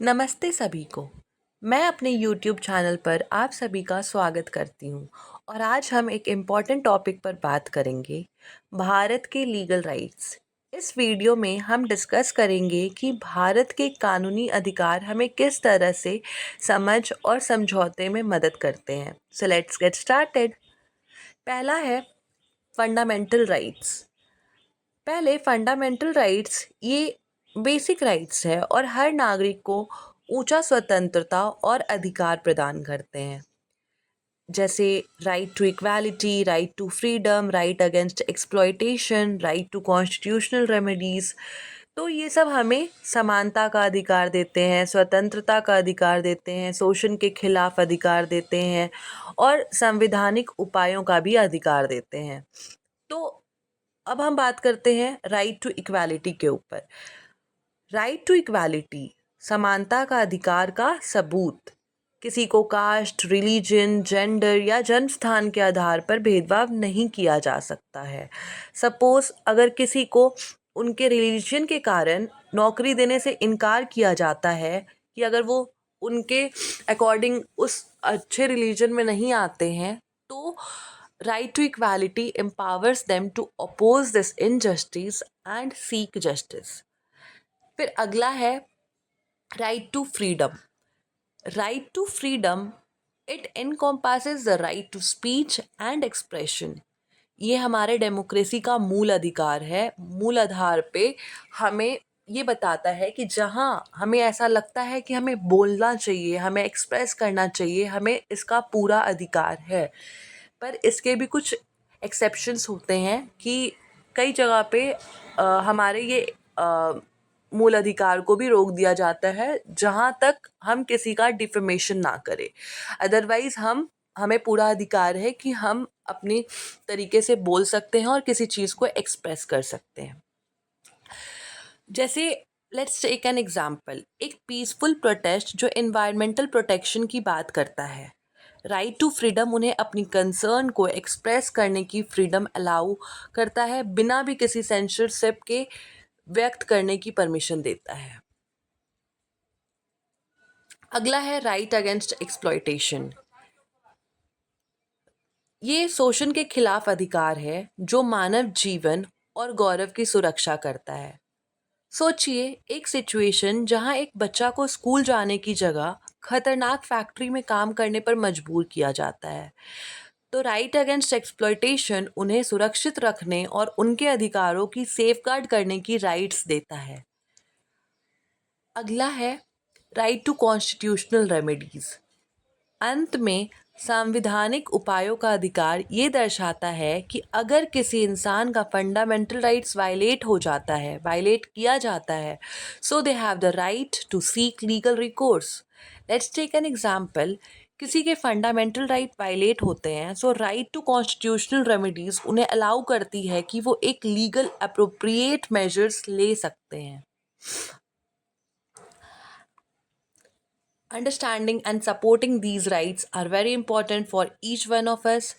नमस्ते सभी को। मैं अपने YouTube चैनल पर आप सभी का स्वागत करती हूँ और आज हम एक इम्पॉर्टेंट टॉपिक पर बात करेंगे, भारत के लीगल राइट्स। इस वीडियो में हम डिस्कस करेंगे कि भारत के कानूनी अधिकार हमें किस तरह से समझ और समझौते में मदद करते हैं। So let's get started. पहला है फंडामेंटल राइट्स। पहले फंडामेंटल राइट्स ये बेसिक राइट्स है और हर नागरिक को ऊंचा स्वतंत्रता और अधिकार प्रदान करते हैं, जैसे right to equality, right to freedom, right against exploitation, right to constitutional remedies. तो ये सब हमें समानता का अधिकार देते हैं, स्वतंत्रता का अधिकार देते हैं, शोषण के खिलाफ अधिकार देते हैं और संवैधानिक उपायों का भी अधिकार देते हैं। तो अब हम बात करते हैं राइट टू इक्वालिटी के ऊपर। राइट टू इक्वालिटी समानता का अधिकार का सबूत। किसी को कास्ट, रिलीजन, जेंडर या जन्म स्थान के आधार पर भेदभाव नहीं किया जा सकता है। सपोज अगर किसी को उनके रिलीजन के कारण नौकरी देने से इनकार किया जाता है कि अगर वो उनके अकॉर्डिंग उस अच्छे रिलीजन में नहीं आते हैं, तो right to equality empowers them to oppose this injustice and seek justice। फिर अगला है right to freedom. Right to freedom it encompasses the right to speech and expression. ये हमारे डेमोक्रेसी का मूल अधिकार है। मूल आधार पे हमें ये बताता है कि जहाँ हमें ऐसा लगता है कि हमें बोलना चाहिए, हमें एक्सप्रेस करना चाहिए, हमें इसका पूरा अधिकार है। पर इसके भी कुछ एक्सेप्शंस होते हैं कि कई जगह पे हमारे ये मूल अधिकार को भी रोक दिया जाता है, जहाँ तक हम किसी का डिफेमेशन ना करें। अदरवाइज हमें पूरा अधिकार है कि हम अपनी तरीके से बोल सकते हैं और किसी चीज़ को एक्सप्रेस कर सकते हैं। जैसे लेट्स टेक एन एग्जाम्पल, एक पीसफुल प्रोटेस्ट जो एनवायरमेंटल प्रोटेक्शन की बात करता है। राइट टू फ्रीडम उन्हें अपनी कंसर्न को एक्सप्रेस करने की फ्रीडम अलाउ करता है, बिना भी किसी सेंसरशिप के व्यक्त करने की परमिशन देता है। अगला है राइट अगेंस्ट एक्सप्लॉयटेशन। ये शोषण के खिलाफ अधिकार है जो मानव जीवन और गौरव की सुरक्षा करता है। सोचिए एक सिचुएशन जहां एक बच्चा को स्कूल जाने की जगह खतरनाक फैक्ट्री में काम करने पर मजबूर किया जाता है। तो राइट अगेंस्ट एक्सप्लॉयटेशन उन्हें सुरक्षित रखने और उनके अधिकारों की सेफगार्ड करने की राइट्स देता है। अगला है राइट टू कॉन्स्टिट्यूशनल रेमेडीज। अंत में संवैधानिक उपायों का अधिकार ये दर्शाता है कि अगर किसी इंसान का फंडामेंटल राइट्स वायलेट किया जाता है, so they have the right to seek legal recourse. Let's take an example. किसी के फंडामेंटल राइट वायलेट होते हैं, so right to constitutional remedies उन्हें अलाउ करती है कि वो एक लीगल अप्रोप्रिएट मेजर्स ले सकते हैं। Understanding and supporting these rights are very important for each one of us.